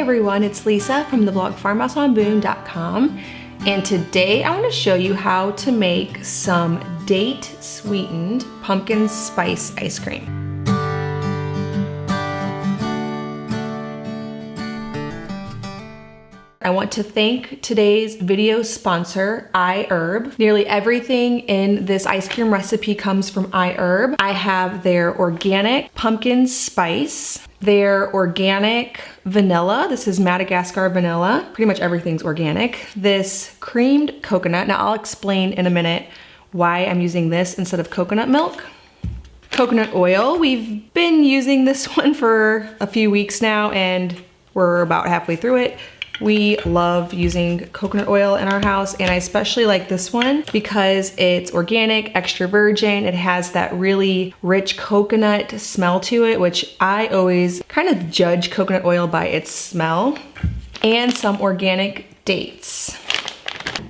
everyone, it's Lisa from the blog farmhouseonboone.com, and today I want to show you how to make some date sweetened pumpkin spice ice cream. I want to thank today's video sponsor, IHerb. Nearly everything in this ice cream recipe comes from IHerb. I have their organic pumpkin spice, their organic vanilla. This is Madagascar vanilla. Pretty much everything's organic. This creamed coconut. Now I'll explain in a minute why I'm using this instead of coconut milk. Coconut oil. We've been using this one for a few weeks now and we're about halfway through it. We love using coconut oil in our house, and I especially like this one because it's organic, extra virgin. It has that really rich coconut smell to it, which I always kind of judge coconut oil by its smell, and some organic dates.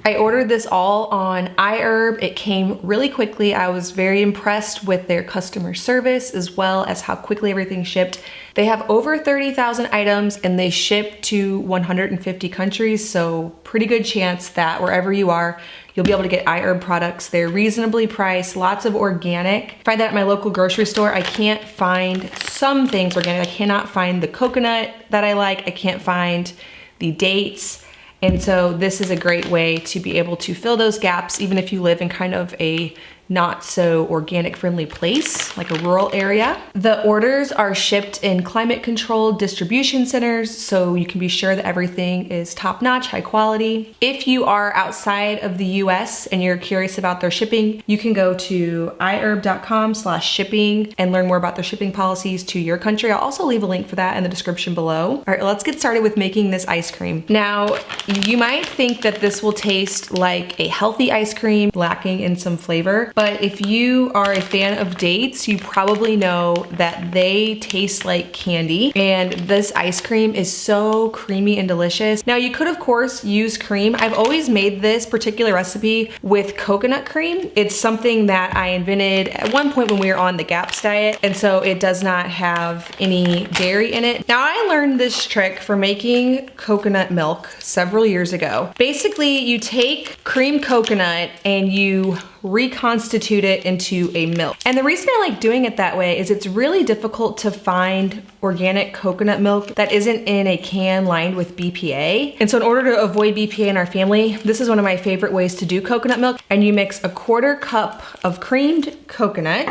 I ordered this all on IHerb. It came really quickly. I was very impressed with their customer service as well as how quickly everything shipped. They have over 30,000 items and they ship to 150 countries, so pretty good chance that wherever you are, you'll be able to get IHerb products. They're reasonably priced, lots of organic. Find that at my local grocery store. I can't find some things organic. I cannot find the coconut that I like. I can't find the dates. And so this is a great way to be able to fill those gaps, even if you live in kind of a not so organic friendly place, like a rural area. The orders are shipped in climate controlled distribution centers, so you can be sure that everything is top notch, high quality. If you are outside of the US and you're curious about their shipping, you can go to iherb.com/shipping and learn more about their shipping policies to your country. I'll also leave a link for that in the description below. All right, let's get started with making this ice cream. Now, you might think that this will taste like a healthy ice cream, lacking in some flavor. But if you are a fan of dates, you probably know that they taste like candy. And this ice cream is so creamy and delicious. Now you could of course use cream. I've always made this particular recipe with coconut cream. It's something that I invented at one point when we were on the GAPS diet. And so it does not have any dairy in it. Now I learned this trick for making coconut milk several years ago. Basically, you take cream coconut and you reconstitute it into a milk. And the reason I like doing it that way is it's really difficult to find organic coconut milk that isn't in a can lined with BPA. And so in order to avoid BPA in our family, this is one of my favorite ways to do coconut milk. And you mix a 1/4 cup of creamed coconut.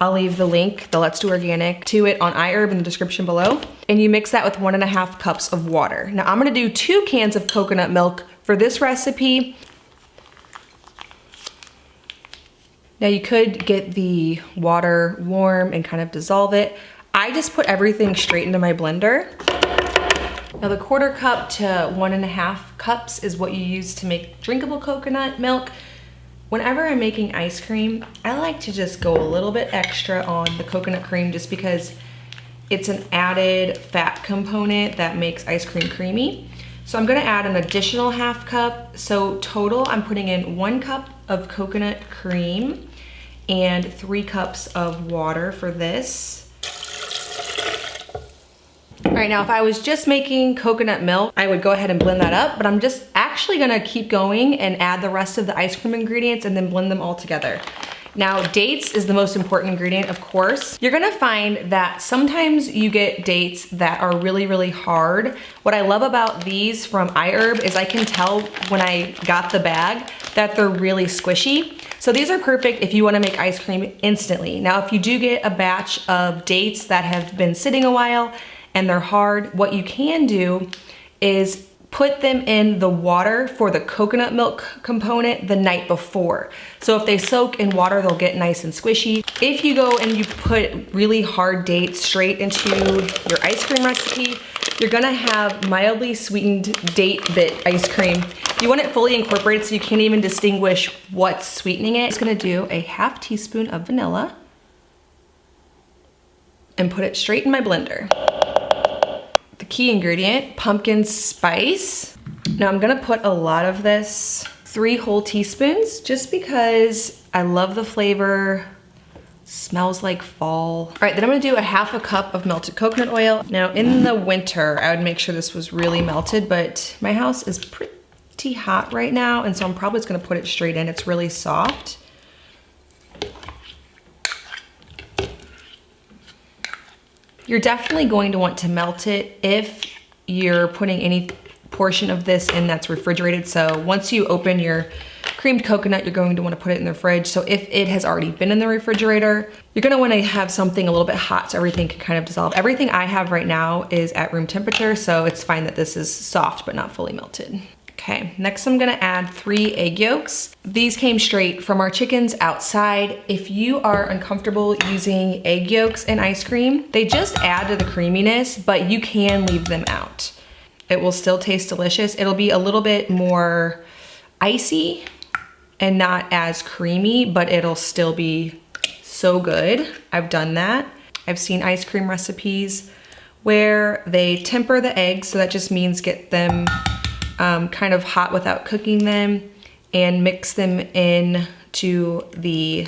I'll leave the link, the Let's Do Organic, to it on IHerb in the description below. And you mix that with 1.5 cups of water. Now I'm gonna do 2 cans of coconut milk for this recipe. Now you could get the water warm and kind of dissolve it. I just put everything straight into my blender. Now the 1/4 cup to 1.5 cups is what you use to make drinkable coconut milk. Whenever I'm making ice cream, I like to just go a little bit extra on the coconut cream just because it's an added fat component that makes ice cream creamy. So I'm gonna add an additional 1/2 cup. So total, I'm putting in 1 cup of coconut cream and 3 cups of water for this. All right, now if I was just making coconut milk, I would go ahead and blend that up, but I'm just actually gonna keep going and add the rest of the ice cream ingredients and then blend them all together. Now, dates is the most important ingredient, of course. You're gonna find that sometimes you get dates that are really, really hard. What I love about these from IHerb is I can tell when I got the bag that they're really squishy. So these are perfect if you wanna make ice cream instantly. Now, if you do get a batch of dates that have been sitting a while and they're hard, what you can do is put them in the water for the coconut milk component the night before. So if they soak in water, they'll get nice and squishy. If you go and you put really hard dates straight into your ice cream recipe, you're gonna have mildly sweetened date bit ice cream. You want it fully incorporated so you can't even distinguish what's sweetening it. I'm just gonna do a 1/2 teaspoon of vanilla and put it straight in my blender. The key ingredient, pumpkin spice. Now I'm gonna put a lot of this, 3 whole teaspoons, just because I love the flavor Smells like fall. All right, then I'm gonna do a 1/2 cup of melted coconut oil. Now in the winter, I would make sure this was really melted, but my house is pretty hot right now, and so I'm probably just gonna put it straight in. It's really soft. You're definitely going to want to melt it if you're putting any portion of this in that's refrigerated. So once you open your creamed coconut, you're going to want to put it in the fridge. So if it has already been in the refrigerator, you're going to want to have something a little bit hot so everything can kind of dissolve. Everything I have right now is at room temperature, so it's fine that this is soft but not fully melted. Okay, next I'm gonna add 3 egg yolks. These came straight from our chickens outside. If you are uncomfortable using egg yolks in ice cream, they just add to the creaminess, but you can leave them out. It will still taste delicious. It'll be a little bit more icy and not as creamy, but it'll still be so good. I've done that. I've seen ice cream recipes where they temper the eggs, so that just means get them kind of hot without cooking them, and mix them in to the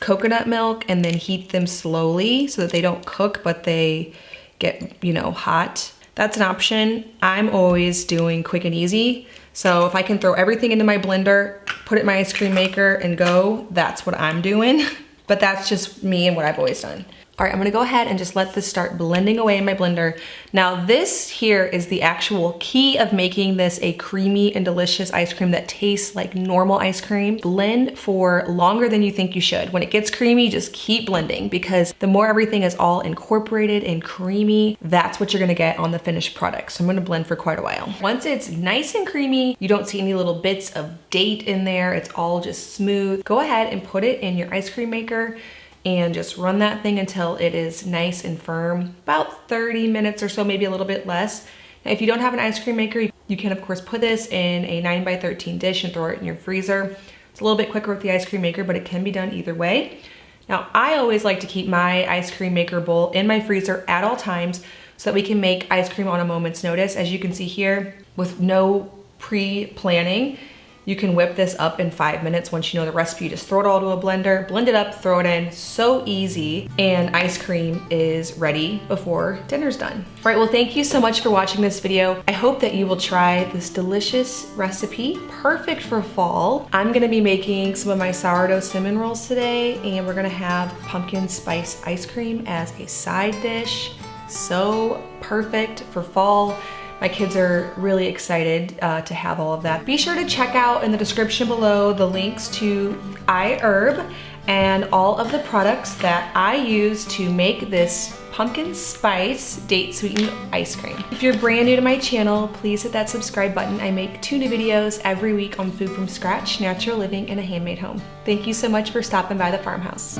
coconut milk and then heat them slowly so that they don't cook, but they get, you know, hot. That's an option. I'm always doing quick and easy. So if I can throw everything into my blender, put it in my ice cream maker and go, that's what I'm doing. But that's just me and what I've always done. All right, I'm gonna go ahead and just let this start blending away in my blender. Now this here is the actual key of making this a creamy and delicious ice cream that tastes like normal ice cream. Blend for longer than you think you should. When it gets creamy, just keep blending, because the more everything is all incorporated and creamy, that's what you're gonna get on the finished product. So I'm gonna blend for quite a while. Once it's nice and creamy, you don't see any little bits of date in there, it's all just smooth, go ahead and put it in your ice cream maker and just run that thing until it is nice and firm, about 30 minutes or so, maybe a little bit less. Now, if you don't have an ice cream maker, you can of course put this in a 9x13 dish and throw it in your freezer. It's a little bit quicker with the ice cream maker, but it can be done either way. Now, I always like to keep my ice cream maker bowl in my freezer at all times so that we can make ice cream on a moment's notice. As you can see here, with no pre-planning, you can whip this up in 5 minutes. Once you know the recipe, you just throw it all to a blender, blend it up, throw it in, so easy, and ice cream is ready before dinner's done. All right, well, thank you so much for watching this video. I hope that you will try this delicious recipe, perfect for fall. I'm gonna be making some of my sourdough cinnamon rolls today, and we're gonna have pumpkin spice ice cream as a side dish. So perfect for fall. My kids are really excited to have all of that. Be sure to check out in the description below the links to IHerb and all of the products that I use to make this pumpkin spice date sweetened ice cream. If you're brand new to my channel, please hit that subscribe button. I make 2 new videos every week on food from scratch, natural living, and a handmade home. Thank you so much for stopping by the farmhouse.